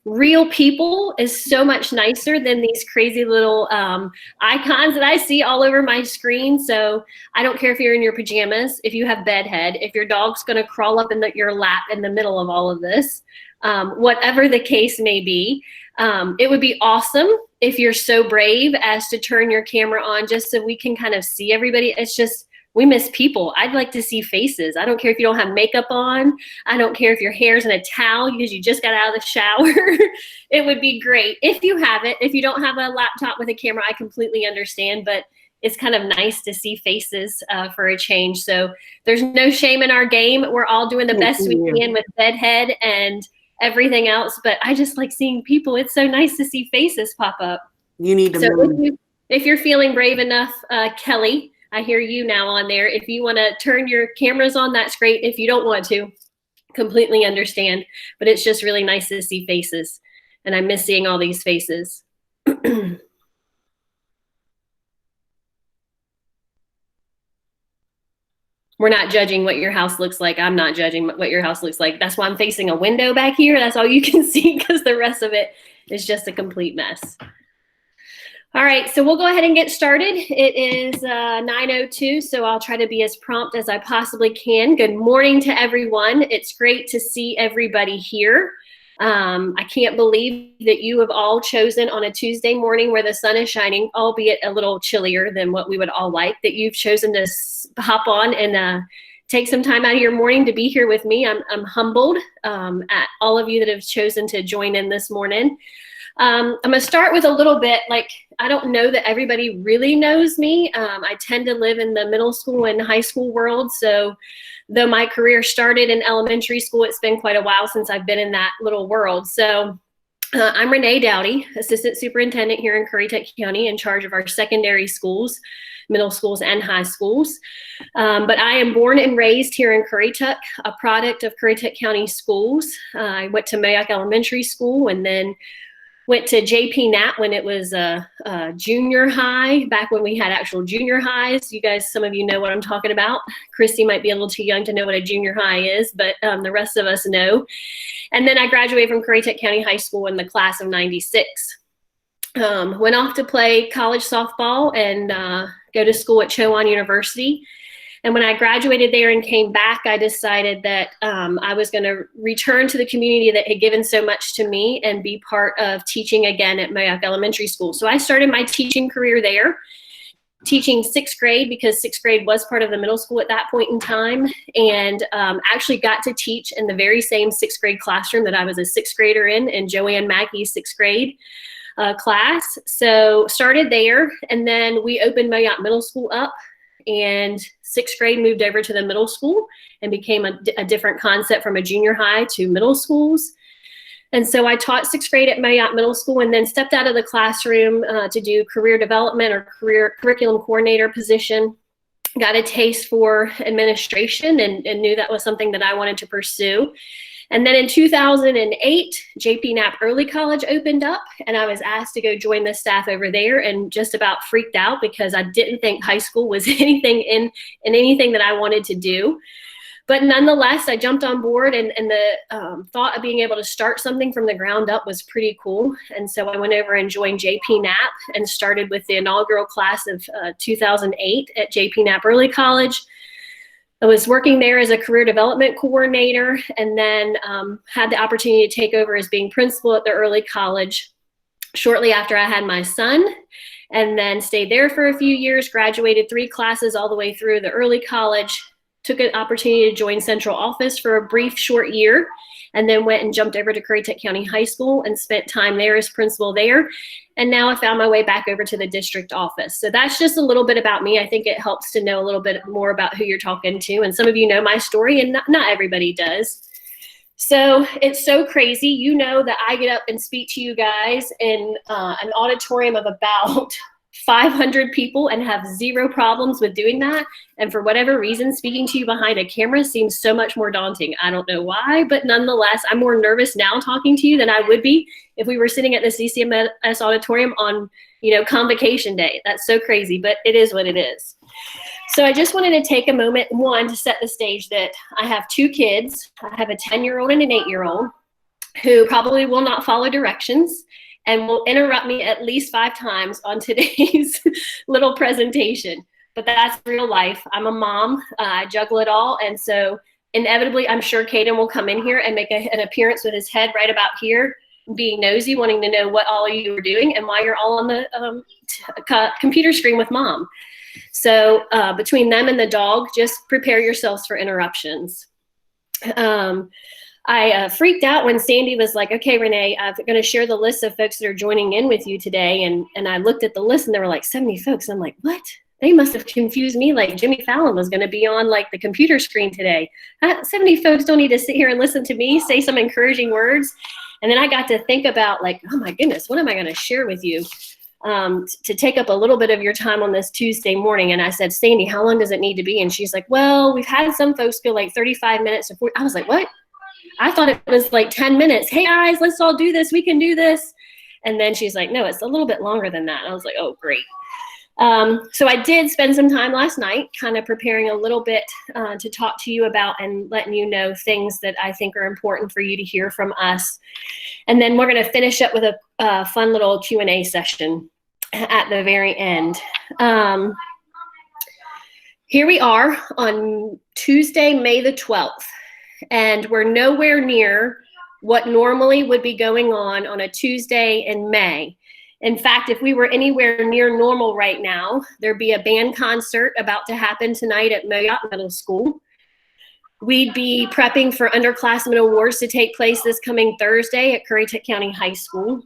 real people is so much nicer than these crazy little icons that I see all over my screen. So I don't care if you're in your pajamas, if you have bedhead, if your dog's going to crawl up in your lap in the middle of all of this, whatever the case may be. It would be awesome if you're so brave as to turn your camera on just so we can kind of see everybody. It's just, we miss people. I'd like to see faces. I don't care if you don't have makeup on. I don't care if your hair's in a towel because you just got out of the shower. It would be great if you have it. If you don't have a laptop with a camera, I completely understand, but it's kind of nice to see faces for a change. So there's no shame in our game. We're all doing the best we can with bedhead and everything else, but I just like seeing people. It's so nice to see faces pop up. You need to So if you're feeling brave enough, Kelly, I hear you now on there. If you want to turn your cameras on, that's great. If you don't want to, completely understand, but it's just really nice to see faces, and I miss seeing all these faces. We're not judging what your house looks like. I'm not judging what your house looks like. That's why I'm facing a window back here. That's all you can see because the rest of it is just a complete mess. All right, so we'll go ahead and get started. It is 9:02, so I'll try to be as prompt as I possibly can. Good morning to everyone. It's great to see everybody here. I can't believe that you have all chosen on a Tuesday morning where the sun is shining, albeit a little chillier than what we would all like, that you've chosen to hop on and take some time out of your morning to be here with me. I'm humbled at all of you that have chosen to join in this morning. I'm going to start with a little bit, like, I don't know that everybody really knows me. I tend to live in the middle school and high school world. So though my career started in elementary school, it's been quite a while since I've been in that little world. So I'm Renee Dowdy, Assistant Superintendent here in Currituck County, in charge of our secondary schools, middle schools and high schools. But I am born and raised here in Currituck, a product of Currituck County schools. I went to Mayock Elementary School and then went to JP Knapp when it was junior high, back when we had actual junior highs. You guys, some of you know what I'm talking about. Christy might be a little too young to know what a junior high is, but the rest of us know. And then I graduated from Currituck County High School in the class of 96. Went off to play college softball and go to school at Chowan University. And when I graduated there and came back, I decided that I was going to return to the community that had given so much to me and be part of teaching again at Mayock Elementary School. So I started my teaching career there, teaching sixth grade, because sixth grade was part of the middle school at that point in time, and actually got to teach in the very same sixth grade classroom that I was a sixth grader in Joanne Mackey's sixth grade class. So started there, and then we opened Mayock Middle School up, and sixth grade moved over to the middle school and became a different concept from a junior high to middle schools. And so I taught sixth grade at Mayock Middle School and then stepped out of the classroom to do career development or curriculum coordinator position. Got a taste for administration and knew that was something that I wanted to pursue. And then in 2008, JP Knapp Early College opened up, and I was asked to go join the staff over there, and just about freaked out because I didn't think high school was anything in anything that I wanted to do. But nonetheless, I jumped on board, and the thought of being able to start something from the ground up was pretty cool. And so I went over and joined JP Knapp and started with the inaugural class of 2008 at JP Knapp Early College. I was working there as a career development coordinator, and then had the opportunity to take over as being principal at the early college shortly after I had my son, and then stayed there for a few years, graduated 3 classes all the way through the early college, took an opportunity to join central office for a brief short year, and then went and jumped over to Currituck County High School and spent time there as principal there. And now I found my way back over to the district office. So that's just a little bit about me. I think it helps to know a little bit more about who you're talking to. And some of you know my story, and not everybody does. So it's so crazy. You know that I get up and speak to you guys in an auditorium of about 500 people and have zero problems with doing that. And for whatever reason, speaking to you behind a camera seems so much more daunting. I don't know why, but nonetheless, I'm more nervous now talking to you than I would be if we were sitting at the CCMS auditorium on, convocation day. That's so crazy, but it is what it is. So I just wanted to take a moment, one, to set the stage that I have 2 kids. I have a 10-year-old and an 8-year-old. who probably will not follow directions and will interrupt me at least 5 times on today's little presentation. But that's real life. I'm a mom. I juggle it all. And so inevitably, I'm sure Caden will come in here and make an appearance with his head right about here, being nosy, wanting to know what all of you are doing and why you're all on the computer screen with mom. So between them and the dog, just prepare yourselves for interruptions. I freaked out when Sandy was like, okay, Renee, I'm going to share the list of folks that are joining in with you today. And I looked at the list and there were like 70 folks. I'm like, what? They must have confused me, like Jimmy Fallon was going to be on like the computer screen today. 70 folks don't need to sit here and listen to me say some encouraging words. And then I got to think about like, oh my goodness, what am I going to share with you to take up a little bit of your time on this Tuesday morning? And I said, Sandy, how long does it need to be? And she's like, well, we've had some folks go like 35 minutes. I was like, what? I thought it was like 10 minutes. Hey guys, let's all do this. We can do this. And then she's like, no, it's a little bit longer than that. And I was like, oh, great. So I did spend some time last night kind of preparing a little bit to talk to you about and letting you know things that I think are important for you to hear from us. And then we're going to finish up with a fun little Q&A session at the very end. Here we are on Tuesday, May the 12th, and we're nowhere near what normally would be going on a Tuesday in May. In fact, if we were anywhere near normal right now, there'd be a band concert about to happen tonight at Moyotte Middle School. We'd be prepping for underclassmen awards to take place this coming Thursday at Currituck County High School.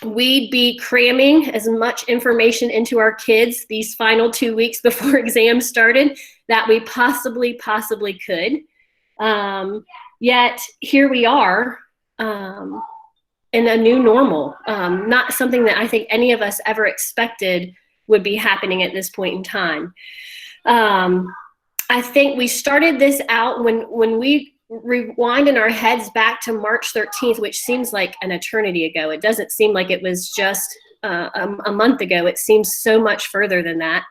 We'd be cramming as much information into our kids these final 2 weeks before exams started that we possibly could. Yet here we are, in a new normal, not something that I think any of us ever expected would be happening at this point in time. I think we started this out when we rewind in our heads back to March 13th, which seems like an eternity ago. It doesn't seem like it was just a month ago. It seems so much further than that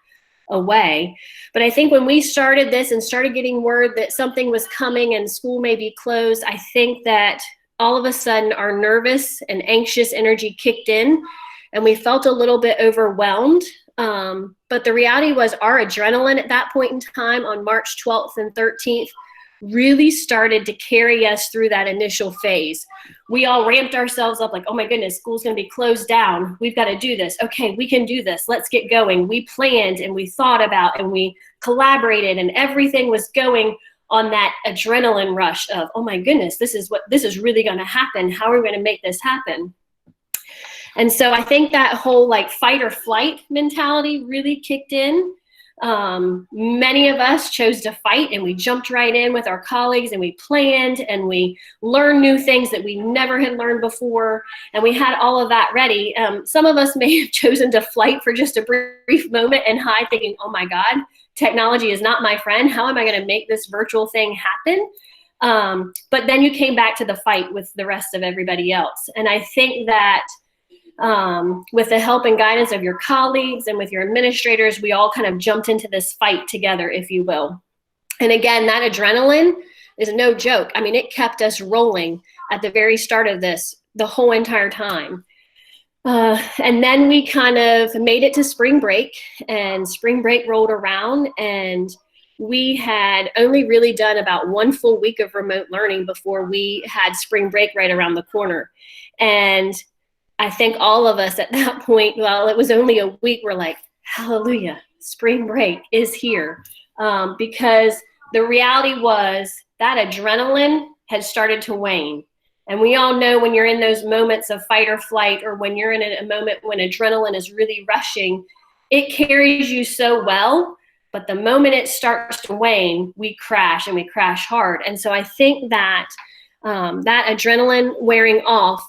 away. But I think when we started this and started getting word that something was coming and school may be closed, I think that all of a sudden our nervous and anxious energy kicked in and we felt a little bit overwhelmed. But the reality was our adrenaline at that point in time on March 12th and 13th really started to carry us through that initial phase. We all ramped ourselves up like, oh my goodness, school's gonna be closed down. We've got to do this. Okay, we can do this. Let's get going. We planned and we thought about and we collaborated and everything was going on that adrenaline rush of, oh my goodness, this is really going to happen. How are we going to make this happen? And so I think that whole like fight or flight mentality really kicked in. Many of us chose to fight and we jumped right in with our colleagues and we planned and we learned new things that we never had learned before. And we had all of that ready. Some of us may have chosen to flight for just a brief moment and hide thinking, oh my God, technology is not my friend. How am I going to make this virtual thing happen? But then you came back to the fight with the rest of everybody else. And I think that with the help and guidance of your colleagues and with your administrators, we all kind of jumped into this fight together, if you will. And again, that adrenaline is no joke. I mean, it kept us rolling at the very start of this the whole entire time. And then we kind of made it to spring break, and spring break rolled around, and we had only really done about 1 full week of remote learning before we had spring break right around the corner. And I think all of us at that point, well, it was only a week, we're like, hallelujah, spring break is here. Because the reality was that adrenaline had started to wane. And we all know when you're in those moments of fight or flight, or when you're in a moment when adrenaline is really rushing, it carries you so well. But the moment it starts to wane, we crash, and we crash hard. And so I think that that adrenaline wearing off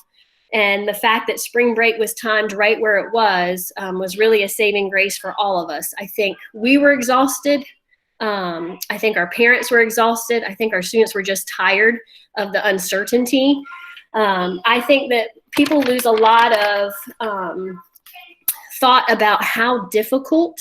and the fact that spring break was timed right where it was really a saving grace for all of us. I think we were exhausted. I think our parents were exhausted. I think our students were just tired of the uncertainty. I think that people lose a lot of thought about how difficult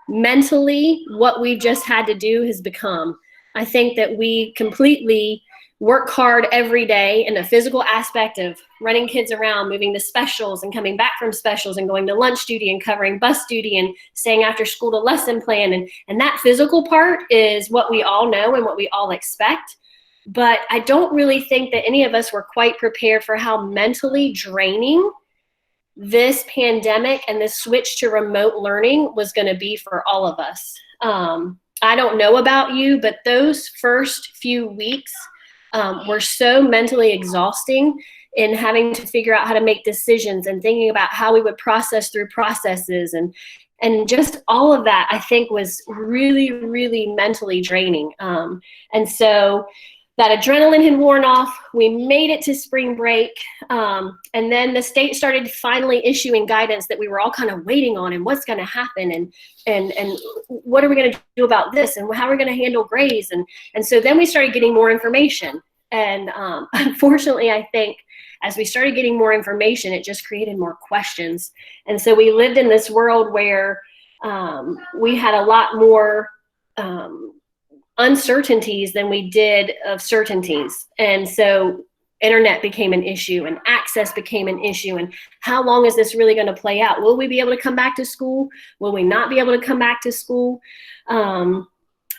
mentally what we've just had to do has become. I think that we completely work hard every day in the physical aspect of running kids around, moving to specials and coming back from specials and going to lunch duty and covering bus duty and staying after school to lesson plan. And that physical part is what we all know and what we all expect. But I don't really think that any of us were quite prepared for how mentally draining this pandemic and this switch to remote learning was going to be for all of us. I don't know about you, but those first few weeks were so mentally exhausting in having to figure out how to make decisions and thinking about how we would process through processes and just all of that, I think, was really, really mentally draining. And so that adrenaline had worn off. We made it to spring break. And then the state started finally issuing guidance that we were all kind of waiting on, and what's going to happen, and what are we going to do about this, and how are we going to handle grades. And so then we started getting more information. And unfortunately, I think as we started getting more information, it just created more questions. And so we lived in this world where we had a lot more uncertainties than we did of certainties. And so internet became an issue, and access became an issue, and how long is this really going to play out? Will we be able to come back to school? Will we not be able to come back to school?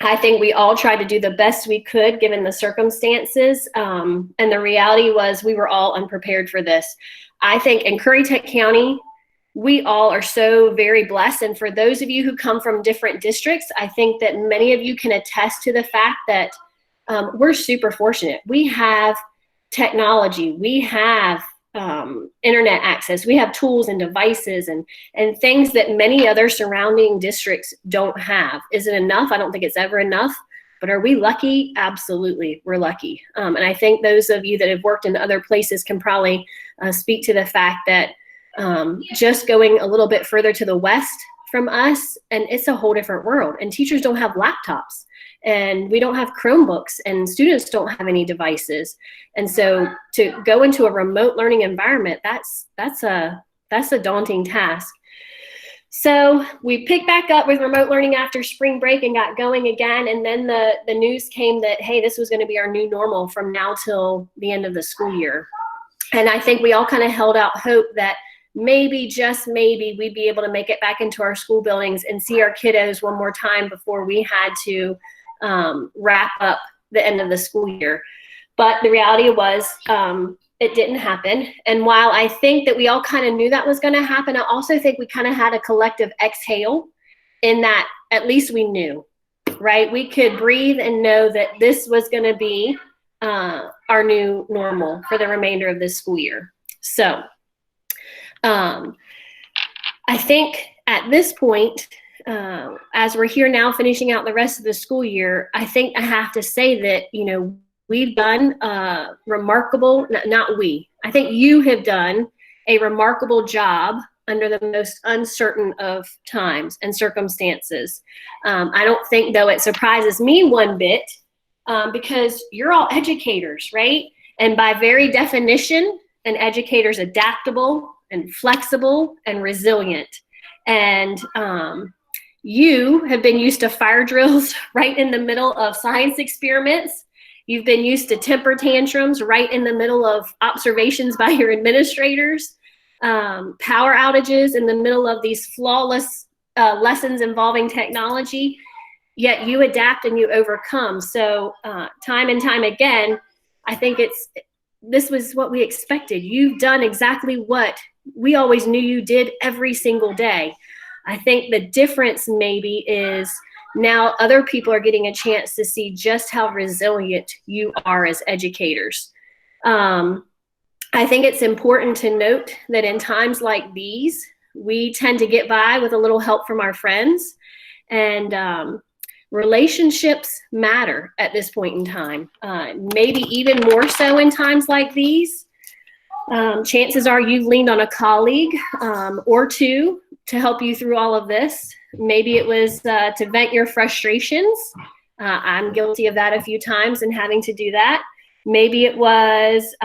I think we all tried to do the best we could given the circumstances. And the reality was we were all unprepared for this. I think in Currituck County, we all are so very blessed. And for those of you who come from different districts, I think that many of you can attest to the fact that we're super fortunate. We have technology, we have internet access, we have tools and devices and things that many other surrounding districts don't have. Is it enough? I don't think it's ever enough. But are we lucky? Absolutely, we're lucky. And I think those of you that have worked in other places can probably speak to the fact that just going a little bit further to the west from us, and it's a whole different world. And teachers don't have laptops, and we don't have Chromebooks, and students don't have any devices. And so to go into a remote learning environment, that's a daunting task. So we picked back up with remote learning after spring break and got going again. And then the news came that, hey, this was going to be our new normal from now till the end of the school year. And I think we all kind of held out hope that maybe, just maybe, we'd be able to make it back into our school buildings and see our kiddos one more time before we had to wrap up the end of the school year. But the reality was it didn't happen. And while I think that we all kind of knew that was going to happen, I also think we kind of had a collective exhale in that at least we knew, right? We could breathe and know that this was going to be our new normal for the remainder of this school year. So I think at this point, as we're here now finishing out the rest of the school year, I think I have to say that, you know, we've done remarkable, not we, I think you have done a remarkable job under the most uncertain of times and circumstances. I don't think, though, it surprises me one bit because you're all educators, right? And by very definition, an educator's adaptable and flexible and resilient. And you have been used to fire drills right in the middle of science experiments. You've been used to temper tantrums right in the middle of observations by your administrators, power outages in the middle of these flawless lessons involving technology, yet you adapt and you overcome. So time and time again, I think this was what we expected. You've done exactly what we always knew you did every single day. I think the difference maybe is now other people are getting a chance to see just how resilient you are as educators. I think it's important to note that in times like these, we tend to get by with a little help from our friends, and relationships matter at this point in time, maybe even more so in times like these. Chances are you've leaned on a colleague or two to help you through all of this. Maybe it was to vent your frustrations. I'm guilty of that a few times and having to do that. Maybe it was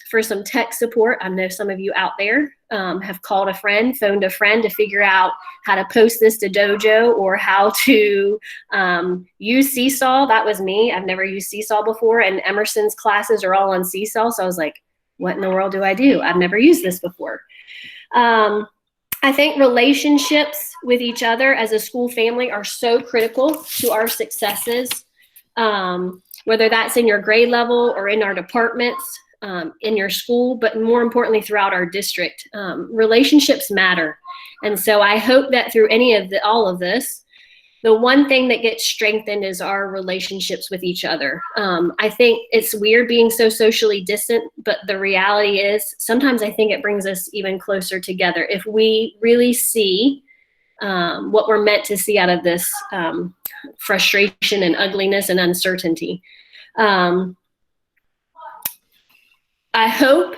for some tech support. I know some of you out there have called a friend, phoned a friend to figure out how to post this to Dojo or how to use Seesaw. That was me. I've never used Seesaw before, and Emerson's classes are all on Seesaw. So I was like, what in the world do I do? I've never used this before. I think relationships with each other as a school family are so critical to our successes, whether that's in your grade level or in our departments, in your school, but more importantly, throughout our district. Relationships matter. And so I hope that through all of this, the one thing that gets strengthened is our relationships with each other. I think it's weird being so socially distant, but the reality is sometimes I think it brings us even closer together if we really see what we're meant to see out of this frustration and ugliness and uncertainty. I hope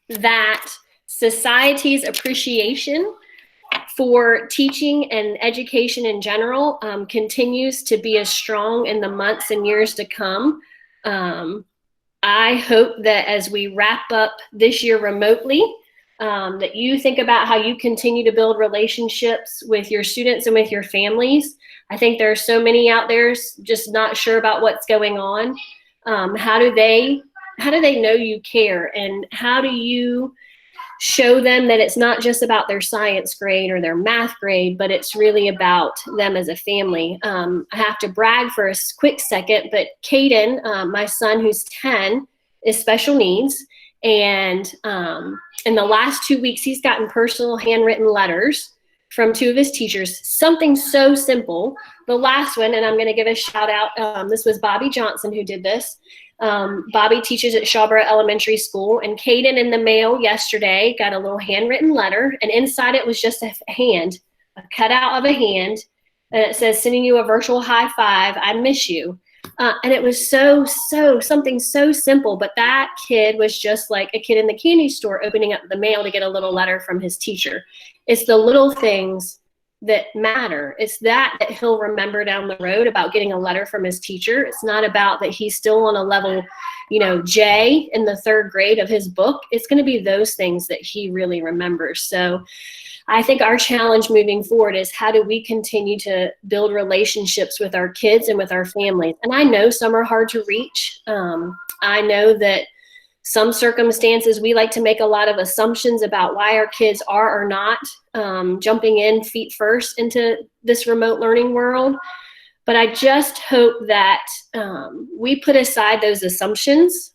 that society's appreciation for teaching and education in general continues to be as strong in the months and years to come. I hope that as we wrap up this year remotely, that you think about how you continue to build relationships with your students and with your families. I think there are so many out there just not sure about what's going on. How do they know you care, and how do you show them that it's not just about their science grade or their math grade, but it's really about them as a family. I have to brag for a quick second, but Caden, my son who's 10, is special needs. And in the last 2 weeks, he's gotten personal handwritten letters from 2 of his teachers, something so simple. The last one, and I'm going to give a shout out, this was Bobby Johnson who did this. Bobby teaches at Shawborough Elementary School, and Caden in the mail yesterday got a little handwritten letter, and inside it was just a hand, a cutout of a hand, and it says, sending you a virtual high five, I miss you. And it was something so simple, but that kid was just like a kid in the candy store opening up the mail to get a little letter from his teacher. It's the little things that matter. It's that he'll remember down the road about getting a letter from his teacher. It's not about that he's still on a level, J in the 3rd grade of his book. It's going to be those things that he really remembers. So I think our challenge moving forward is how do we continue to build relationships with our kids and with our families? And I know some are hard to reach. I know that some circumstances we like to make a lot of assumptions about why our kids are or not jumping in feet first into this remote learning world. But I just hope that we put aside those assumptions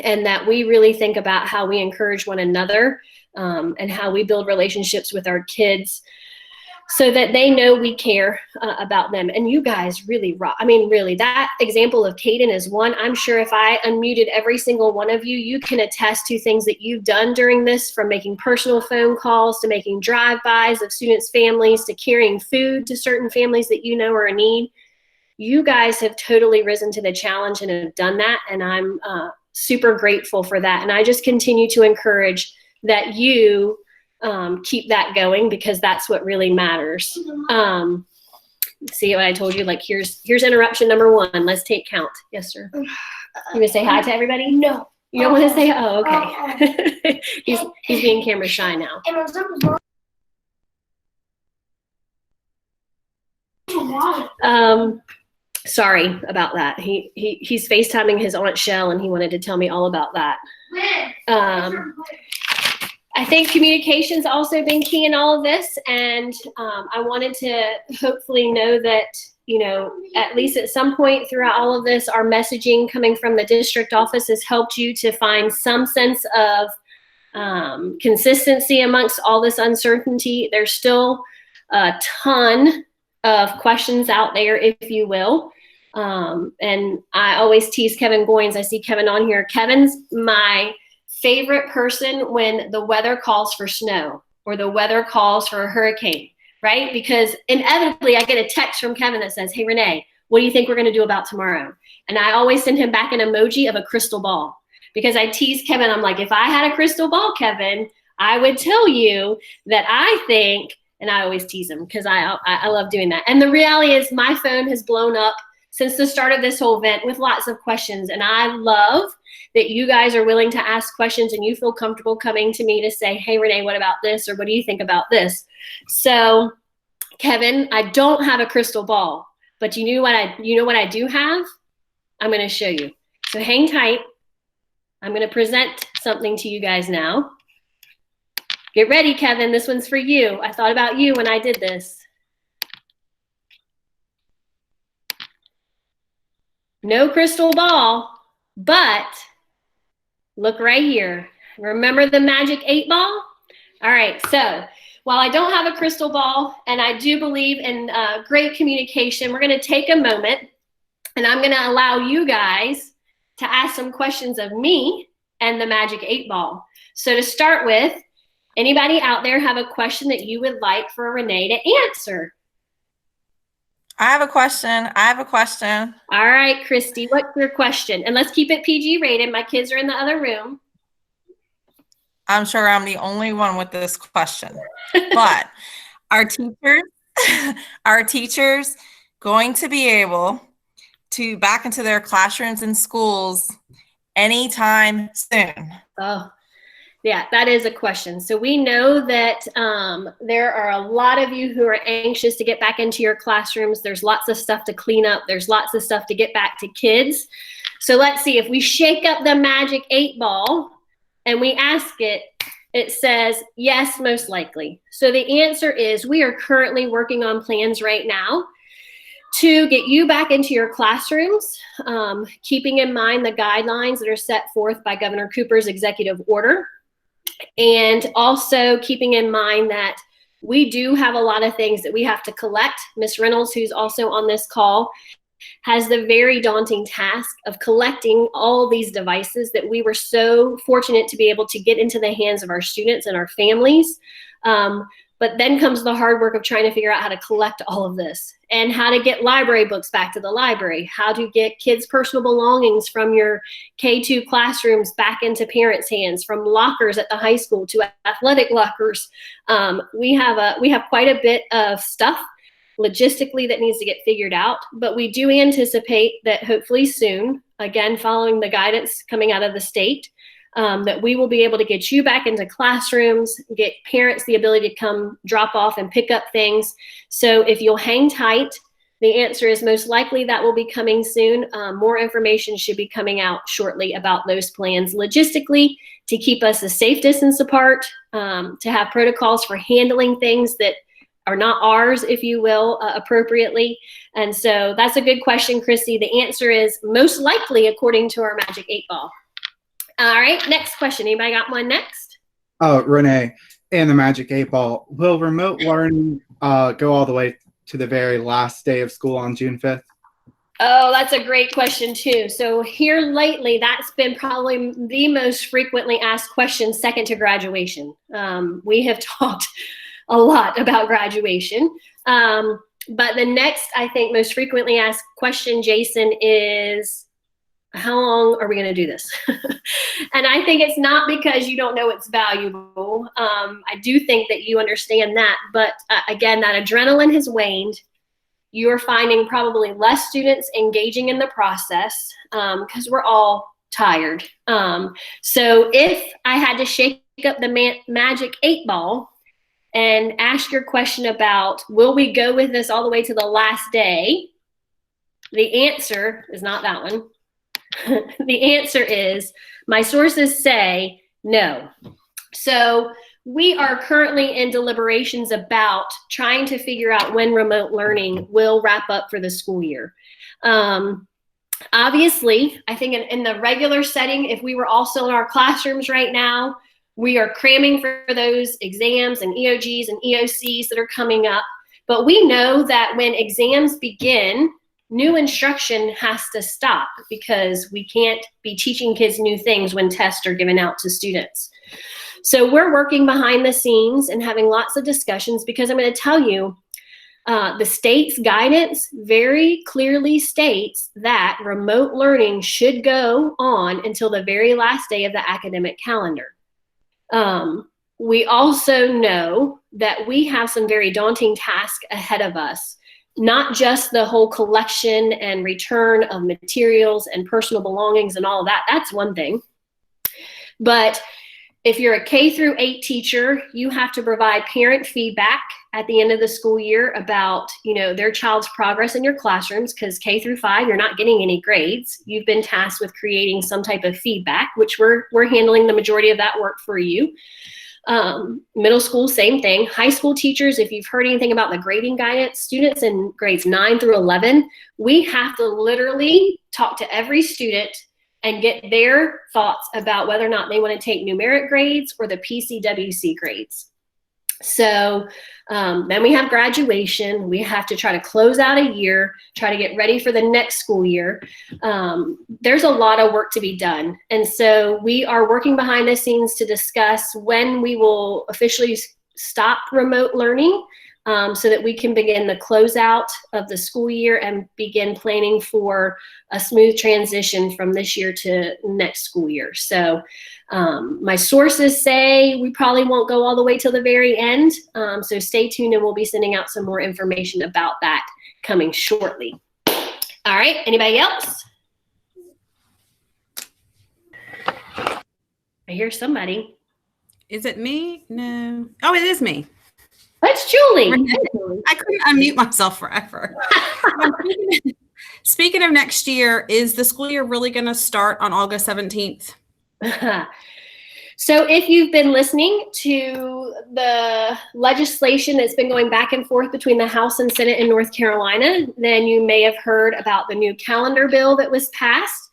and that we really think about how we encourage one another and how we build relationships with our kids so that they know we care about them. And you guys really rock. I mean, really, that example of Caden is one. I'm sure if I unmuted every single one of you, you can attest to things that you've done during this, from making personal phone calls to making drive-bys of students' families to carrying food to certain families that you know are in need. You guys have totally risen to the challenge and have done that, and I'm super grateful for that. And I just continue to encourage that you keep that going, because that's what really matters. See what I told you? Like, here's interruption number 1. Let's take count. Yes, sir. You gonna say hi to everybody? No. You don't want to say? Oh, okay. He's being camera shy now. Sorry about that. He's FaceTiming his Aunt Shell, and he wanted to tell me all about that. I think communication's also been key in all of this, and I wanted to hopefully know that, at least at some point throughout all of this, our messaging coming from the district office has helped you to find some sense of consistency amongst all this uncertainty. There's still a ton of questions out there, if you will. And I always tease Kevin Goins. I see Kevin on here. Kevin's my favorite person when the weather calls for snow or the weather calls for a hurricane, right? Because inevitably I get a text from Kevin that says, hey, Renee, what do you think we're going to do about tomorrow? And I always send him back an emoji of a crystal ball, because I tease Kevin. I'm like, if I had a crystal ball, Kevin, I would tell you that I think, and I always tease him because I love doing that. And the reality is my phone has blown up since the start of this whole event with lots of questions. And I love that you guys are willing to ask questions and you feel comfortable coming to me to say, hey, Renee, what about this? Or what do you think about this? So Kevin, I don't have a crystal ball, but you know what I do have? I'm going to show you. So hang tight. I'm going to present something to you guys now. Get ready, Kevin. This one's for you. I thought about you when I did this. No crystal ball, but look right here. Remember the magic 8 ball? All right, so while I don't have a crystal ball and I do believe in great communication, we're going to take a moment and I'm going to allow you guys to ask some questions of me and the magic 8 ball. So to start with, anybody out there have a question that you would like for Renee to answer? I have a question. All right, Christy, what's your question? And let's keep it PG rated. My kids are in the other room. I'm sure I'm the only one with this question, but are teachers going to be able to back into their classrooms and schools anytime soon? Oh, yeah, that is a question. So we know that there are a lot of you who are anxious to get back into your classrooms. There's lots of stuff to clean up. There's lots of stuff to get back to kids. So let's see, if we shake up the magic 8 ball and we ask it, it says, yes, most likely. So the answer is we are currently working on plans right now to get you back into your classrooms, keeping in mind the guidelines that are set forth by Governor Cooper's executive order. And also keeping in mind that we do have a lot of things that we have to collect. Ms. Reynolds, who's also on this call, has the very daunting task of collecting all these devices that we were so fortunate to be able to get into the hands of our students and our families. But then comes the hard work of trying to figure out how to collect all of this and how to get library books back to the library, how to get kids' personal belongings from your K-2 classrooms back into parents' hands, from lockers at the high school to athletic lockers. We have quite a bit of stuff logistically that needs to get figured out, but we do anticipate that hopefully soon, again, following the guidance coming out of the state, that we will be able to get you back into classrooms, get parents the ability to come drop off and pick up things. So if you'll hang tight, the answer is most likely that will be coming soon. More information should be coming out shortly about those plans logistically to keep us a safe distance apart, to have protocols for handling things that are not ours, if you will, appropriately. And so that's a good question, Chrissy. The answer is most likely according to our magic 8 ball. All right, next question. Anybody got one next? Oh, Renee, and the magic 8 ball. Will remote learning go all the way to the very last day of school on June 5th? Oh, that's a great question too. So here lately, that's been probably the most frequently asked question, second to graduation. We have talked a lot about graduation. But the next, I think, most frequently asked question, Jason, is how long are we going to do this? And I think it's not because you don't know it's valuable. I do think that you understand that. But again, that adrenaline has waned. You are finding probably less students engaging in the process because we're all tired. So if I had to shake up the magic 8 ball and ask your question about, will we go with this all the way to the last day? The answer is not that one. The answer is, my sources say no. So we are currently in deliberations about trying to figure out when remote learning will wrap up for the school year. Obviously, I think in the regular setting, if we were all still in our classrooms right now, we are cramming for those exams and EOGs and EOCs that are coming up. But we know that when exams begin, new instruction has to stop because we can't be teaching kids new things when tests are given out to students. So we're working behind the scenes and having lots of discussions because I'm going to tell you, the state's guidance very clearly states that remote learning should go on until the very last day of the academic calendar. We also know that we have some very daunting tasks ahead of us not just the whole collection and return of materials and personal belongings and all of that. That's one thing. But if you're a K through 8 teacher, you have to provide parent feedback at the end of the school year about, their child's progress in your classrooms, because K through 5, you're not getting any grades. You've been tasked with creating some type of feedback, which we're handling the majority of that work for you. Middle school, same thing. High school teachers, if you've heard anything about the grading guidance, students in grades 9 through 11, we have to literally talk to every student and get their thoughts about whether or not they want to take numeric grades or the PCWC grades. So then we have graduation. We have to try to close out a year, try to get ready for the next school year. There's a lot of work to be done. And so we are working behind the scenes to discuss when we will officially stop remote learning, so that we can begin the closeout of the school year and begin planning for a smooth transition from this year to next school year. So my sources say we probably won't go all the way till the very end. So stay tuned, and we'll be sending out some more information about that coming shortly. All right, anybody else? I hear somebody. Is it me? No. Oh, it is me. That's Julie. I couldn't unmute myself forever. Speaking of next year, is the school year really going to start on August 17th? So if you've been listening to the legislation that's been going back and forth between the House and Senate in North Carolina, then you may have heard about the new calendar bill that was passed.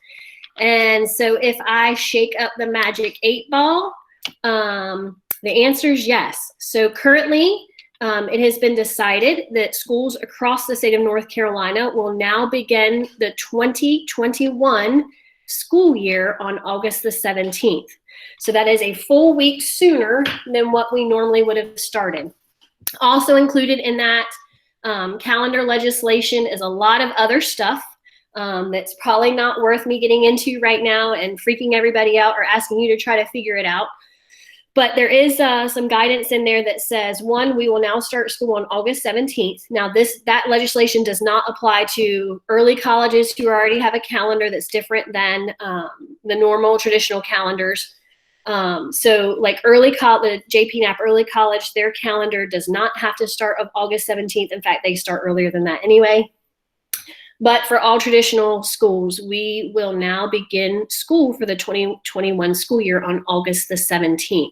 And so if I shake up the magic 8 ball, the answer is yes. So currently, it has been decided that schools across the state of North Carolina will now begin the 2021 school year on August the 17th. So that is a full week sooner than what we normally would have started. Also included in that calendar legislation is a lot of other stuff that's probably not worth me getting into right now and freaking everybody out or asking you to try to figure it out. But there is some guidance in there that says, one, we will now start school on August 17th. Now, that legislation does not apply to early colleges who already have a calendar that's different than the normal traditional calendars. So like the JP Knapp Early College, their calendar does not have to start of August 17th. In fact, they start earlier than that anyway. But for all traditional schools, we will now begin school for the 2021 school year on August the 17th.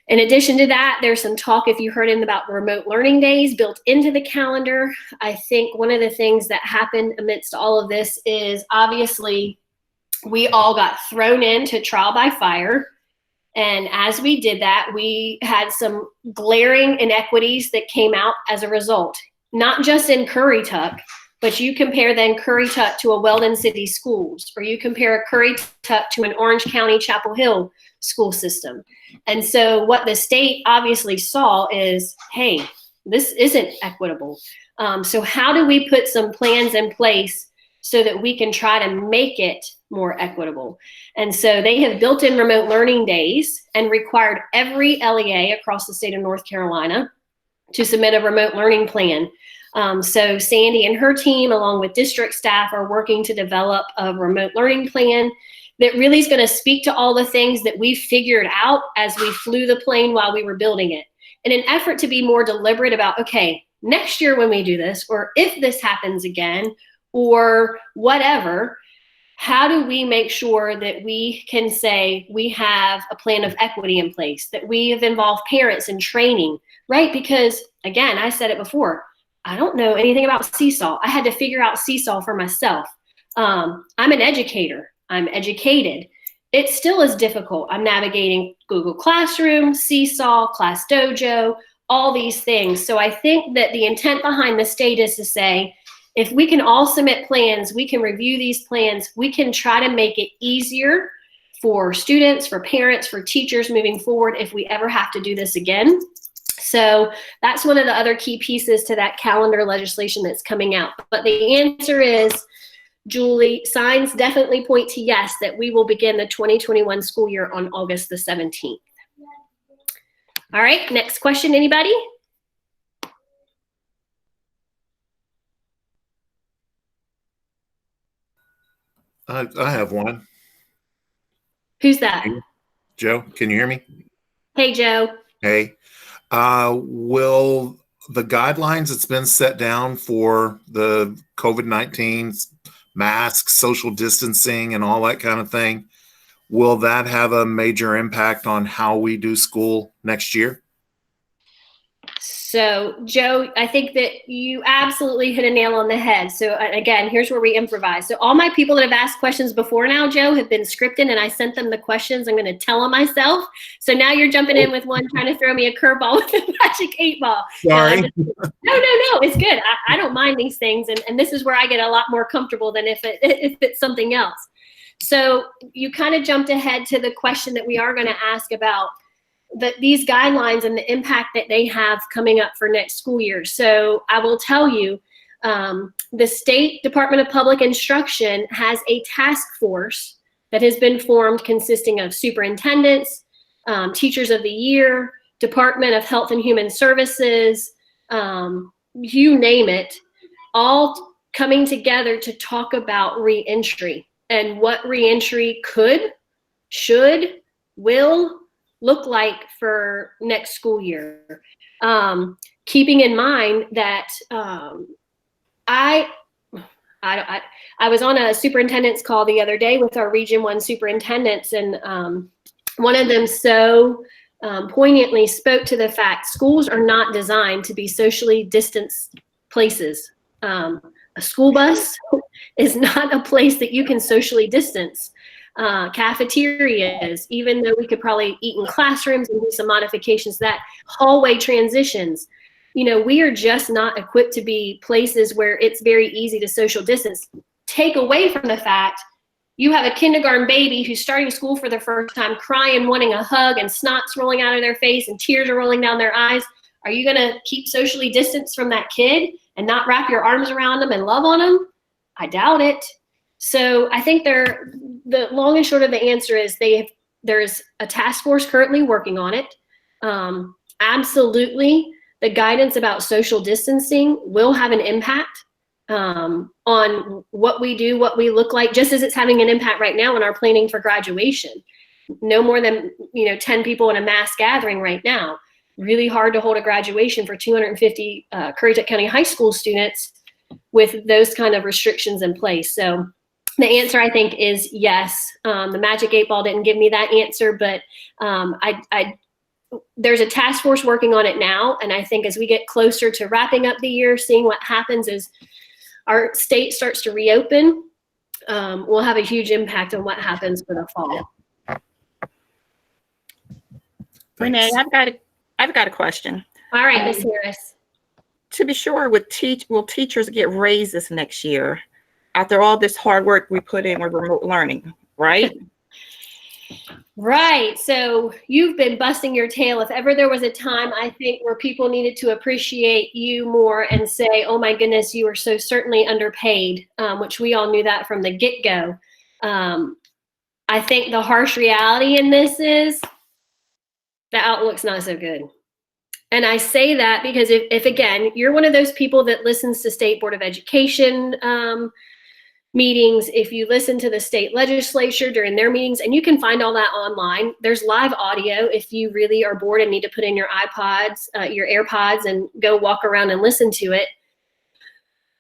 In addition to that, there's some talk, if you heard about remote learning days built into the calendar. I think one of the things that happened amidst all of this is obviously we all got thrown into trial by fire. And as we did that, we had some glaring inequities that came out as a result, not just in Currituck, but you compare then Currituck to a Weldon City schools, or you compare a Currituck to an Orange County Chapel Hill school system. And so what the state obviously saw is, hey, this isn't equitable. So how do we put some plans in place so that we can try to make it more equitable? And so they have built in remote learning days and required every LEA across the state of North Carolina to submit a remote learning plan. So Sandy and her team, along with district staff, are working to develop a remote learning plan that really is going to speak to all the things that we figured out as we flew the plane while we were building it, in an effort to be more deliberate about, okay, next year when we do this, or if this happens again, or whatever, how do we make sure that we can say we have a plan of equity in place, that we have involved parents in training, right? Because again, I said it before, I don't know anything about Seesaw. I had to figure out Seesaw for myself. I'm an educator. I'm educated. It still is difficult. I'm navigating Google Classroom, Seesaw, Class Dojo, all these things. So I think that the intent behind the state is to say, if we can all submit plans, we can review these plans, we can try to make it easier for students, for parents, for teachers moving forward if we ever have to do this again. So that's one of the other key pieces to that calendar legislation that's coming out. But the answer is, Julie, signs definitely point to yes, that we will begin the 2021 school year on August the 17th. All right, next question, anybody? I have one. Who's that? Joe, can you hear me? Hey, Joe. Hey, will the guidelines that's been set down for the COVID-19 masks, social distancing, and all that kind of thing, will that have a major impact on how we do school next year? So, Joe, I think that you absolutely hit a nail on the head. So, again, here's where we improvise. So, all my people that have asked questions before now, Joe, have been scripted, and I sent them the questions. I'm going to tell them myself. So now you're jumping in with one trying to throw me a curveball with a magic 8-ball. Sorry. No, it's good. I don't mind these things, and this is where I get a lot more comfortable than if it's something else. So you kind of jumped ahead to the question that we are going to ask about these guidelines and the impact that they have coming up for next school year. So I will tell you, the State Department of Public Instruction has a task force that has been formed consisting of superintendents, teachers of the year, Department of Health and Human Services, you name it, all coming together to talk about reentry and what reentry could, should, will look like for next school year. Keeping in mind that I was on a superintendent's call the other day with our Region 1 superintendents, and one of them so poignantly spoke to the fact schools are not designed to be socially distanced places. A school bus is not a place that you can socially distance. Cafeterias, even though we could probably eat in classrooms and do some modifications to that, hallway transitions, we are just not equipped to be places where it's very easy to social distance. Take away from the fact you have a kindergarten baby who's starting school for the first time, crying, wanting a hug, and snot's rolling out of their face and tears are rolling down their eyes. Are you going to keep socially distanced from that kid and not wrap your arms around them and love on them? I doubt it. So I think the long and short of the answer is there's a task force currently working on it. Absolutely, the guidance about social distancing will have an impact on what we do, what we look like, just as it's having an impact right now in our planning for graduation. No more than 10 people in a mass gathering right now. Really hard to hold a graduation for 250 Currituck County High School students with those kind of restrictions in place. So the answer, I think, is yes. The magic 8-ball didn't give me that answer, but there's a task force working on it now. And I think as we get closer to wrapping up the year, seeing what happens as our state starts to reopen, will have a huge impact on what happens for the fall. Renee, I've got a question. All right, Ms. Harris. To be sure, will teachers get raises next year after all this hard work we put in with remote learning, right? Right. So you've been busting your tail. If ever there was a time, I think, where people needed to appreciate you more and say, oh my goodness, you are so certainly underpaid, which we all knew that from the get-go. I think the harsh reality in this is the outlook's not so good. And I say that because if again, you're one of those people that listens to State Board of Education meetings, if you listen to the state legislature during their meetings, and you can find all that online, there's live audio if you really are bored and need to put in your iPods, your AirPods, and go walk around and listen to it.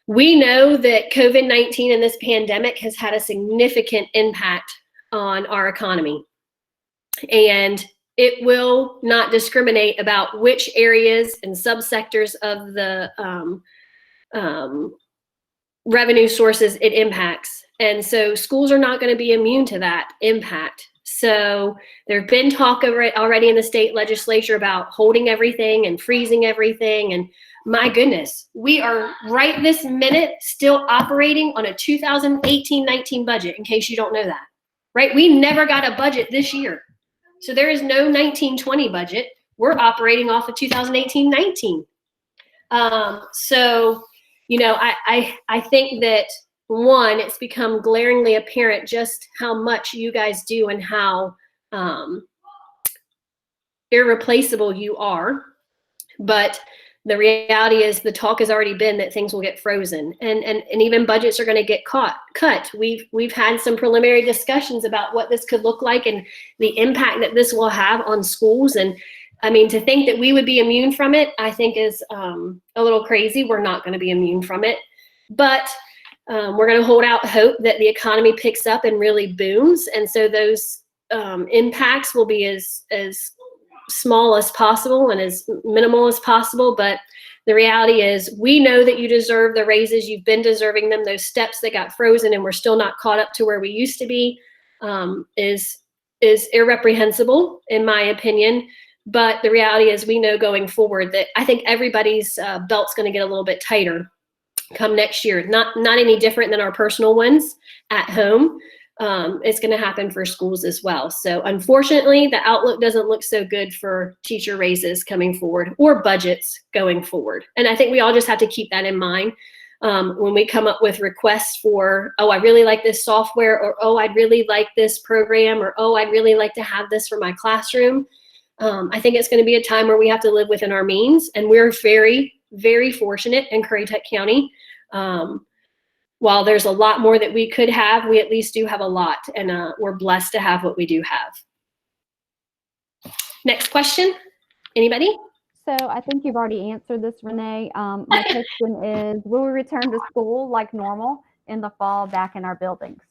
We know that COVID-19 and this pandemic has had a significant impact on our economy. And it will not discriminate about which areas and subsectors of the revenue sources it impacts. And so schools are not going to be immune to that impact. So there have been talk already in the state legislature about holding everything and freezing everything. And my goodness, we are right this minute still operating on a 2018-19 budget, in case you don't know that, right? We never got a budget this year. So there is no 19-20 budget. We're operating off of 2018-19. So, I think that, one, it's become glaringly apparent just how much you guys do and how irreplaceable you are. But the reality is the talk has already been that things will get frozen, and even budgets are going to get cut. We've had some preliminary discussions about what this could look like and the impact that this will have on schools. And I mean, to think that we would be immune from it, I think is a little crazy. We're not going to be immune from it, but we're going to hold out hope that the economy picks up and really booms. And so those impacts will be as small as possible and as minimal as possible. But the reality is we know that you deserve the raises. You've been deserving them. Those steps that got frozen and we're still not caught up to where we used to be is irreprehensible, in my opinion. But the reality is we know going forward that I think everybody's belt's going to get a little bit tighter come next year. Not any different than our personal ones at home. It's going to happen for schools as well. So unfortunately, the outlook doesn't look so good for teacher raises coming forward or budgets going forward. And I think we all just have to keep that in mind when we come up with requests for, oh, I really like this software, or, oh, I'd really like this program, or, oh, I'd really like to have this for my classroom. I think it's going to be a time where we have to live within our means. And we're very, very fortunate in Currituck County. While there's a lot more that we could have, we at least do have a lot, and we're blessed to have what we do have. Next question, anybody? So I think you've already answered this, Renee. My question is, will we return to school like normal in the fall back in our buildings?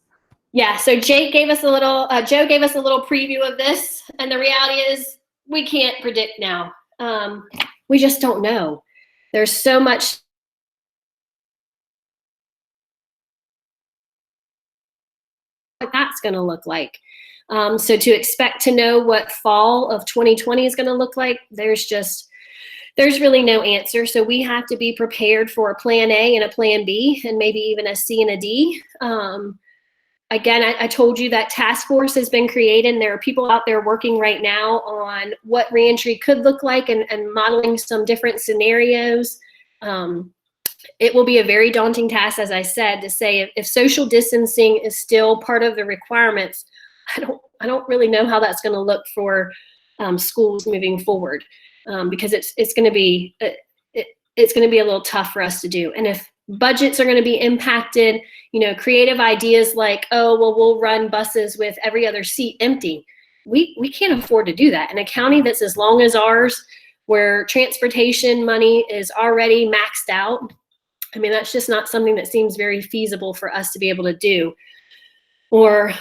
Yeah, so Joe gave us a little preview of this, and the reality is we can't predict now. We just don't know. There's so much what that's going to look like. So to expect to know what fall of 2020 is going to look like, there's really no answer. So we have to be prepared for a plan A and a plan B, and maybe even a C and a D. Again, I told you that task force has been created, and there are people out there working right now on what reentry could look like and modeling some different scenarios. It will be a very daunting task, as I said, to say if social distancing is still part of the requirements. I don't really know how that's going to look for schools moving forward, because it's going to be a little tough for us to do. And if budgets are going to be impacted, creative ideas like, oh, well, we'll run buses with every other seat empty. We can't afford to do that in a county that's as long as ours, where transportation money is already maxed out. I mean, that's just not something that seems very feasible for us to be able to do. Or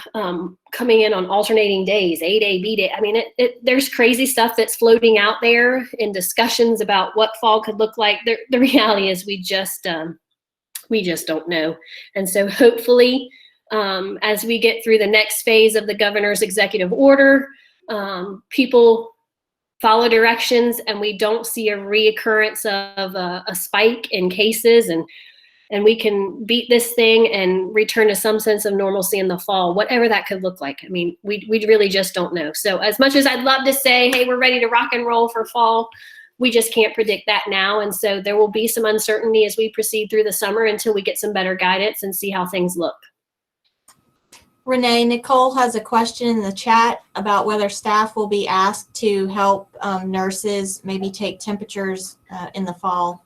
coming in on alternating days, A-day, B-day. I mean, there's crazy stuff that's floating out there in discussions about what fall could look like. The reality is we just don't know. And so hopefully, as we get through the next phase of the governor's executive order, people follow directions and we don't see a reoccurrence of a spike in cases, and we can beat this thing and return to some sense of normalcy in the fall, whatever that could look like. I mean, we really just don't know. So as much as I'd love to say, hey, we're ready to rock and roll for fall, we just can't predict that now. And so there will be some uncertainty as we proceed through the summer until we get some better guidance and see how things look. Renee, Nicole has a question in the chat about whether staff will be asked to help nurses maybe take temperatures in the fall.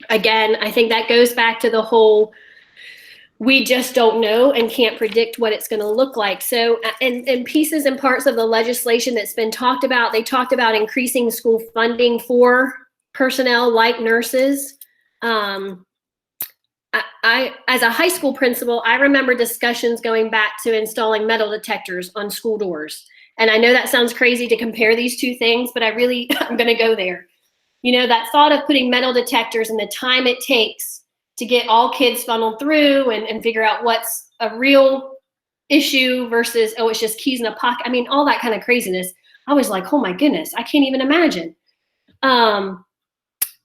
Again, I think that goes back to the whole, we just don't know and can't predict what it's going to look like. So in pieces and parts of the legislation that's been talked about, they talked about increasing school funding for personnel like nurses. I, as a high school principal, I remember discussions going back to installing metal detectors on school doors. And I know that sounds crazy to compare these two things, but I'm going to go there. That thought of putting metal detectors and the time it takes to get all kids funneled through and figure out what's a real issue versus, oh, it's just keys in a pocket. I mean, all that kind of craziness. I was like, oh my goodness, I can't even imagine.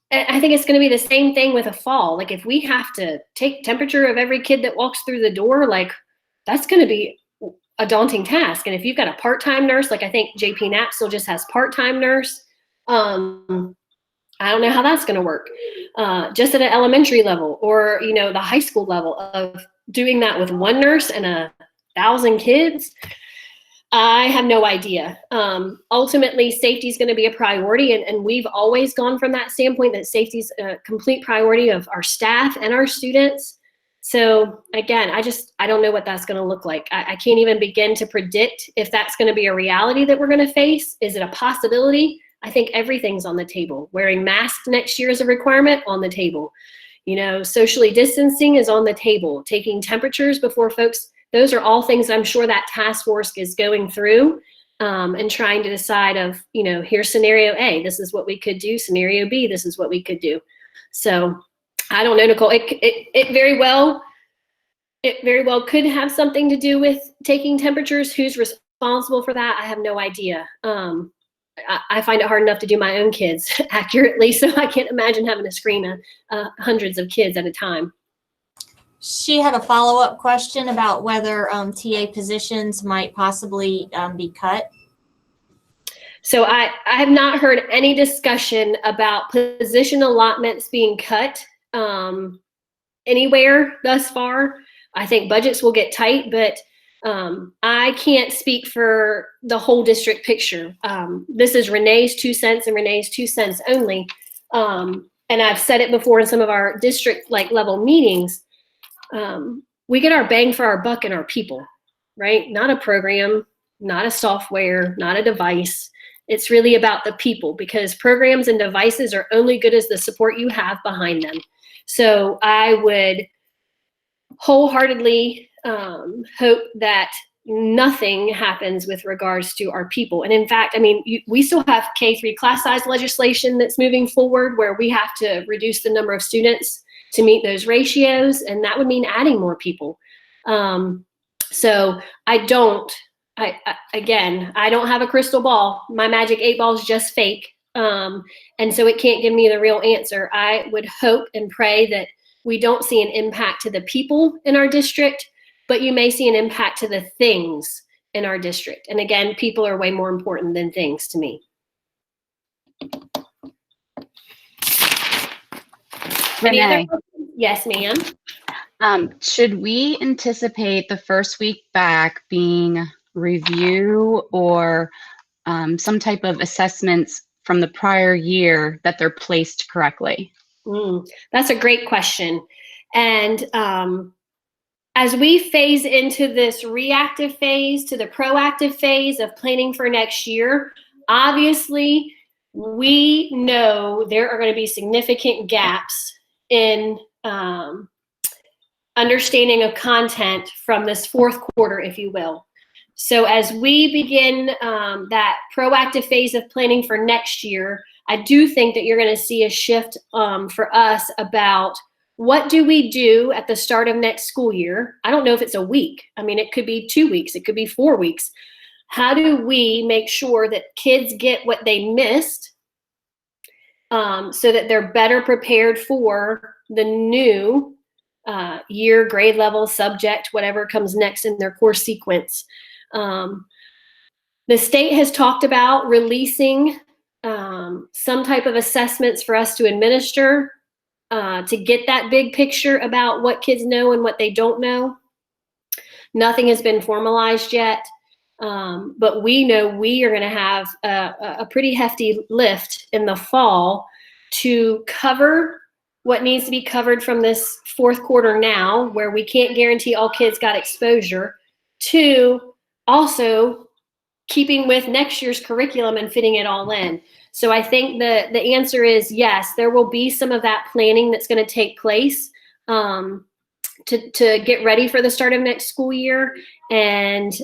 I think it's going to be the same thing with a fall. Like if we have to take temperature of every kid that walks through the door, like that's going to be a daunting task. And if you've got a part-time nurse, like I think JP Knapp still just has part-time nurse, I don't know how that's going to work. Just at an elementary level or, the high school level of doing that with one nurse and 1,000 kids. I have no idea. Ultimately, safety is going to be a priority, and we've always gone from that standpoint that safety is a complete priority of our staff and our students. So again, I don't know what that's going to look like. I can't even begin to predict if that's going to be a reality that we're going to face. Is it a possibility? I think everything's on the table. Wearing masks next year is a requirement, on the table. You know, socially distancing is on the table. Taking temperatures before folks, those are all things I'm sure that task force is going through and trying to decide of, you know, here's scenario A, this is what we could do. Scenario B, this is what we could do. So I don't know, Nicole, it very well could have something to do with taking temperatures. Who's responsible for that? I have no idea. I find it hard enough to do my own kids accurately, so I can't imagine having to screen hundreds of kids at a time. She had a follow-up question about whether TA positions might possibly be cut. So I have not heard any discussion about position allotments being cut anywhere thus far. I think budgets will get tight, but I can't speak for the whole district picture. This is Renee's 2 cents and Renee's 2 cents only. And I've said it before in some of our district level meetings. We get our bang for our buck in our people, right? Not a program, not a software, not a device. It's really about the people, because programs and devices are only good as the support you have behind them. So I would wholeheartedly hope that nothing happens with regards to our people. And in fact, I mean, we still have K-3 class size legislation that's moving forward where we have to reduce the number of students to meet those ratios, and that would mean adding more people. So I don't have a crystal ball. My magic 8 ball is just fake. And so it can't give me the real answer. I would hope and pray that we don't see an impact to the people in our district, but you may see an impact to the things in our district. And again, people are way more important than things to me. Renee, yes, ma'am. should we anticipate the first week back being review or some type of assessments from the prior year that they're placed correctly? That's a great question. And as we phase into this reactive phase to the proactive phase of planning for next year, obviously we know there are going to be significant gaps in understanding of content from this fourth quarter, if you will. So as we begin that proactive phase of planning for next year, I do think that you're going to see a shift for us about what do we do at the start of next school year. I don't know if it's a week. I mean, it could be 2 weeks. It could be 4 weeks. How do we make sure that kids get what they missed so that they're better prepared for the new year, grade level, subject, whatever comes next in their course sequence? The state has talked about releasing some type of assessments for us to administer to get that big picture about what kids know and what they don't know. Nothing has been formalized yet, but we know we are going to have a pretty hefty lift in the fall to cover what needs to be covered from this fourth quarter now, where we can't guarantee all kids got exposure, to also keeping with next year's curriculum and fitting it all in. So I think the answer is yes, there will be some of that planning that's going to take place to get ready for the start of next school year and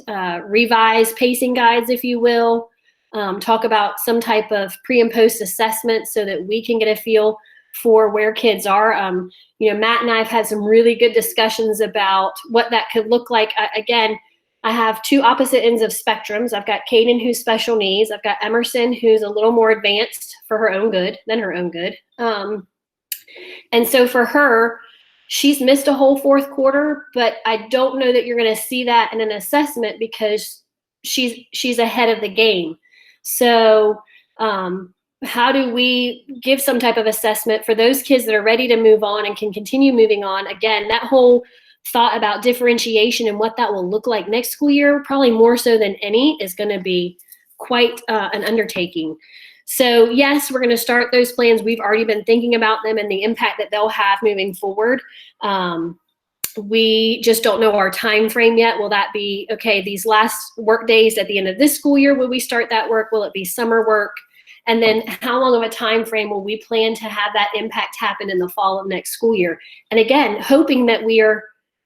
revise pacing guides, if you will, talk about some type of pre and post assessment so that we can get a feel for where kids are. Matt and I have had some really good discussions about what that could look like. Again, I have two opposite ends of spectrums. I've got Kaden, who's special needs. I've got Emerson, who's a little more advanced for her own good than her own good. And so for her, she's missed a whole fourth quarter, but I don't know that you're going to see that in an assessment because she's ahead of the game. So how do we give some type of assessment for those kids that are ready to move on and can continue moving on? Again, that whole thought about differentiation and what that will look like next school year, probably more so than any, is going to be quite an undertaking. So yes, we're going to start those plans. We've already been thinking about them and the impact that they'll have moving forward. We just don't know our time frame yet. Will that be, okay, these last work days at the end of this school year, will we start that work? Will it be summer work? And then how long of a time frame will we plan to have that impact happen in the fall of next school year? And again, hoping that we are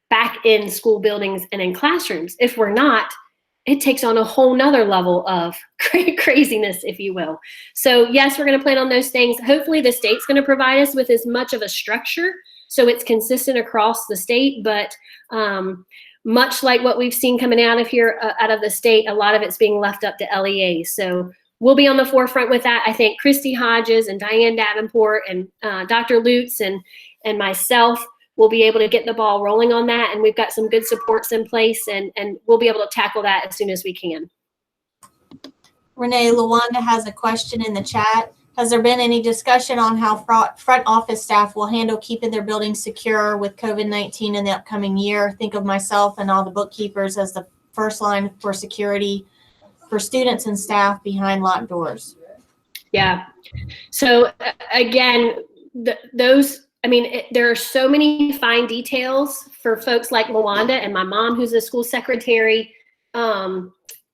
back in school buildings and in classrooms. If we're not, it takes on a whole nother level of craziness, if you will. So yes, we're going to plan on those things. Hopefully the state's going to provide us with as much of a structure so it's consistent across the state. But much like what we've seen coming out of here, out of the state, a lot of it's being left up to LEAs. So we'll be on the forefront with that. I think Christy Hodges and Diane Davenport and Dr. Lutz and myself will be able to get the ball rolling on that. And we've got some good supports in place, and we'll be able to tackle that as soon as we can. Renee, Lawanda has a question in the chat. Has there been any discussion on how front office staff will handle keeping their buildings secure with COVID-19 in the upcoming year? Think of myself and all the bookkeepers as the first line for security for students and staff behind locked doors. Yeah. So again, there are so many fine details for folks like Lawanda and my mom, who's a school secretary.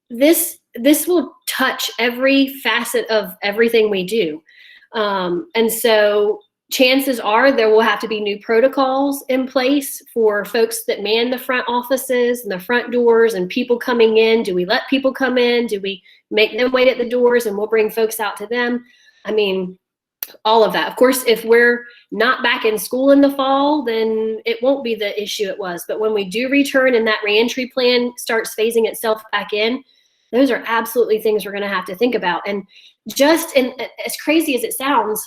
This will touch every facet of everything we do. And so chances are there will have to be new protocols in place for folks that man the front offices and the front doors and people coming in. Do we let people come in? Do we make them wait at the doors and we'll bring folks out to them? I mean, all of that. Of course, if we're not back in school in the fall, then it won't be the issue it was. But when we do return and that reentry plan starts phasing itself back in, those are absolutely things we're going to have to think about. And as crazy as it sounds,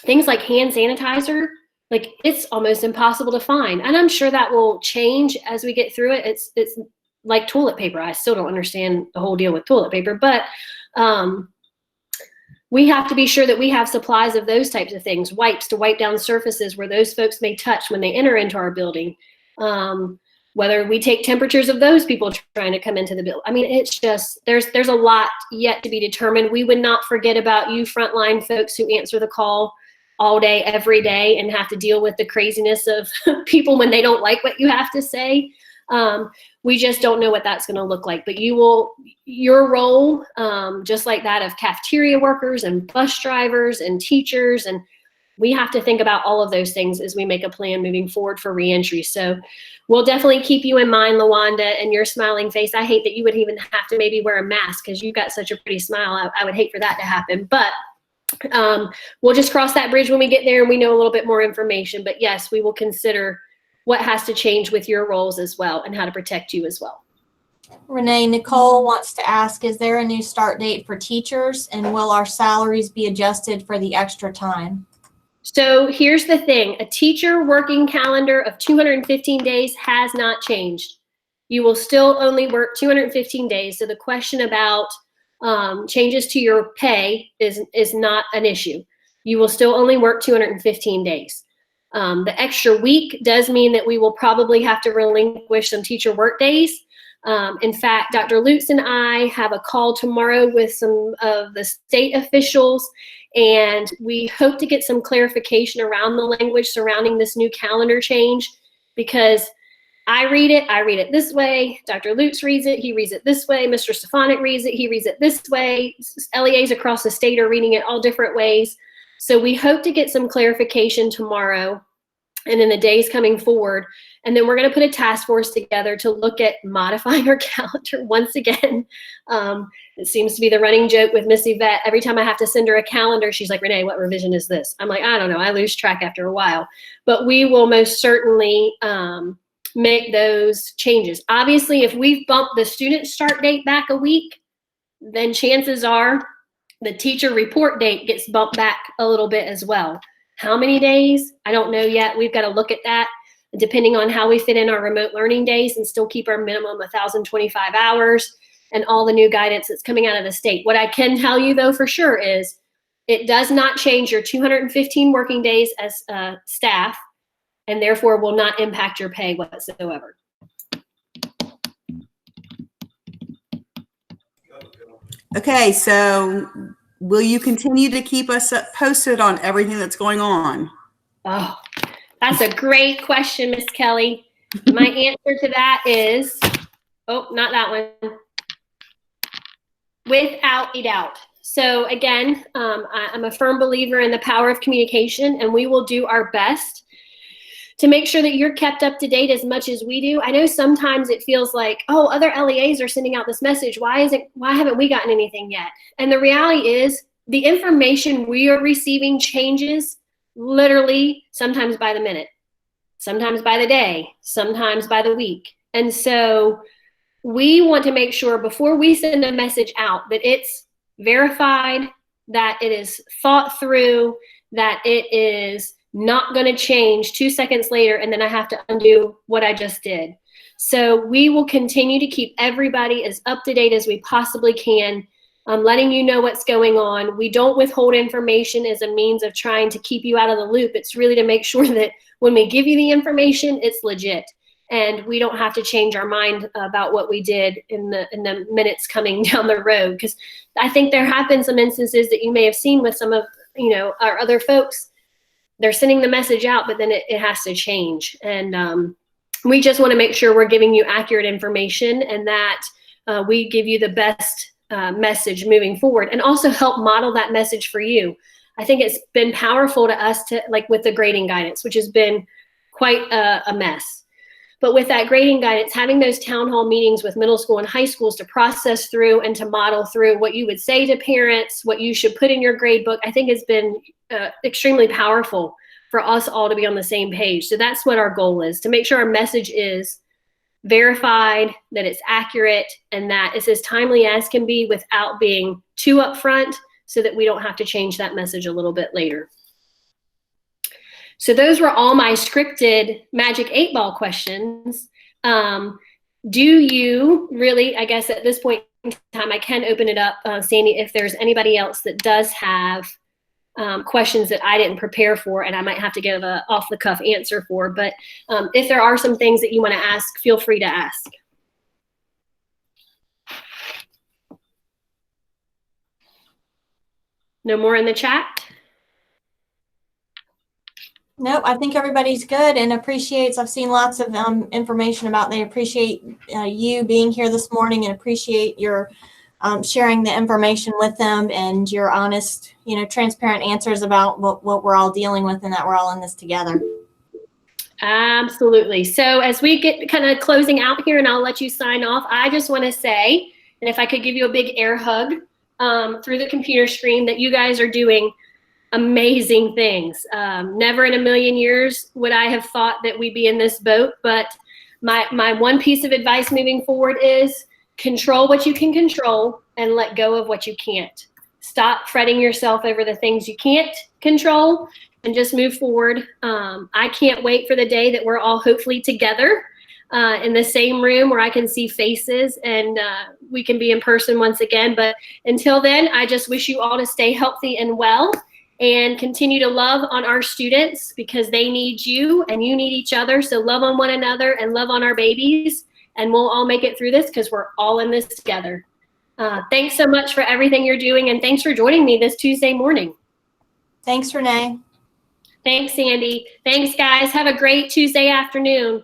things like hand sanitizer, like it's almost impossible to find. And I'm sure that will change as we get through it. It's like toilet paper. I still don't understand the whole deal with toilet paper, but we have to be sure that we have supplies of those types of things, wipes to wipe down surfaces where those folks may touch when they enter into our building. Whether we take temperatures of those people trying to come into the building. I mean, it's just, there's a lot yet to be determined. We would not forget about you frontline folks who answer the call all day, every day, and have to deal with the craziness of people when they don't like what you have to say. We just don't know what that's going to look like. But your role, just like that of cafeteria workers and bus drivers and teachers, and we have to think about all of those things as we make a plan moving forward for reentry. So we'll definitely keep you in mind, Lawanda, and your smiling face. I hate that you would even have to maybe wear a mask because you've got such a pretty smile. I would hate for that to happen. But we'll just cross that bridge when we get there and we know a little bit more information. But yes, we will consider what has to change with your roles as well and how to protect you as well. Renee, Nicole wants to ask, is there a new start date for teachers, and will our salaries be adjusted for the extra time? So here's the thing. A teacher working calendar of 215 days has not changed. You will still only work 215 days. So the question about changes to your pay is not an issue. You will still only work 215 days. The extra week does mean that we will probably have to relinquish some teacher work days. In fact, Dr. Lutz and I have a call tomorrow with some of the state officials, and we hope to get some clarification around the language surrounding this new calendar change, because I read it this way. Dr. Lutz reads it, he reads it this way. Mr. Stefanik reads it, he reads it this way. LEAs across the state are reading it all different ways. So we hope to get some clarification tomorrow and in the days coming forward. And then we're going to put a task force together to look at modifying our calendar once again. It seems to be the running joke with Miss Yvette. Every time I have to send her a calendar, she's like, Renee, what revision is this? I'm like, I don't know. I lose track after a while. But we will most certainly make those changes. Obviously, if we've bumped the student start date back a week, then chances are the teacher report date gets bumped back a little bit as well. How many days? I don't know yet. We've got to look at that, depending on how we fit in our remote learning days and still keep our minimum 1,025 hours and all the new guidance that's coming out of the state. What I can tell you, though, for sure is it does not change your 215 working days as staff. and therefore will not impact your pay whatsoever. Okay, so will you continue to keep us posted on everything that's going on? Oh, that's a great question, Miss Kelly. My answer to that is, oh, not that one. Without a doubt. So again, I'm a firm believer in the power of communication, and we will do our best to make sure that you're kept up to date as much as we do. I know sometimes it feels like, oh, other LEAs are sending out this message. Why haven't we gotten anything yet? And the reality is the information we are receiving changes literally sometimes by the minute, sometimes by the day, sometimes by the week. And so we want to make sure before we send a message out that it's verified, that it is thought through, that it is not going to change 2 seconds later and then I have to undo what I just did. So we will continue to keep everybody as up to date as we possibly can, letting you know what's going on. We don't withhold information as a means of trying to keep you out of the loop. It's really to make sure that when we give you the information, it's legit. And we don't have to change our mind about what we did in the minutes coming down the road. Because I think there have been some instances that you may have seen with some of our other folks. They're sending the message out, but then it has to change. And we just want to make sure we're giving you accurate information and that we give you the best message moving forward, and also help model that message for you. I think it's been powerful to us to, like with the grading guidance, which has been quite a mess. But with that grading guidance, having those town hall meetings with middle school and high schools to process through and to model through what you would say to parents, what you should put in your grade book, I think has been extremely powerful for us all to be on the same page. So that's what our goal is, to make sure our message is verified, that it's accurate, and that it's as timely as can be without being too upfront, so that we don't have to change that message a little bit later. So those were all my scripted Magic 8 Ball questions. Do you really, I guess at this point in time, I can open it up, Sandy, if there's anybody else that does have questions that I didn't prepare for and I might have to give a off-the-cuff answer for. But if there are some things that you want to ask, feel free to ask. No more in the chat? Nope, I think everybody's good and appreciates. I've seen lots of information about. They appreciate you being here this morning and appreciate your sharing the information with them and your honest, transparent answers about what we're all dealing with and that we're all in this together. Absolutely. So as we get kind of closing out here, and I'll let you sign off, I just want to say, and if I could give you a big air hug through the computer screen, that you guys are doing amazing things. Never in a million years would I have thought that we'd be in this boat, but my one piece of advice moving forward is control what you can control and let go of what you can't. Stop fretting yourself over the things you can't control and just move forward. I can't wait for the day that we're all hopefully together in the same room where I can see faces and we can be in person once again. But until then, I just wish you all to stay healthy and well, and continue to love on our students because they need you and you need each other. So love on one another and love on our babies, and we'll all make it through this because we're all in this together. Thanks so much for everything you're doing, and thanks for joining me this Tuesday morning. Thanks, Renee. Thanks, Sandy. Thanks, guys. Have a great Tuesday afternoon.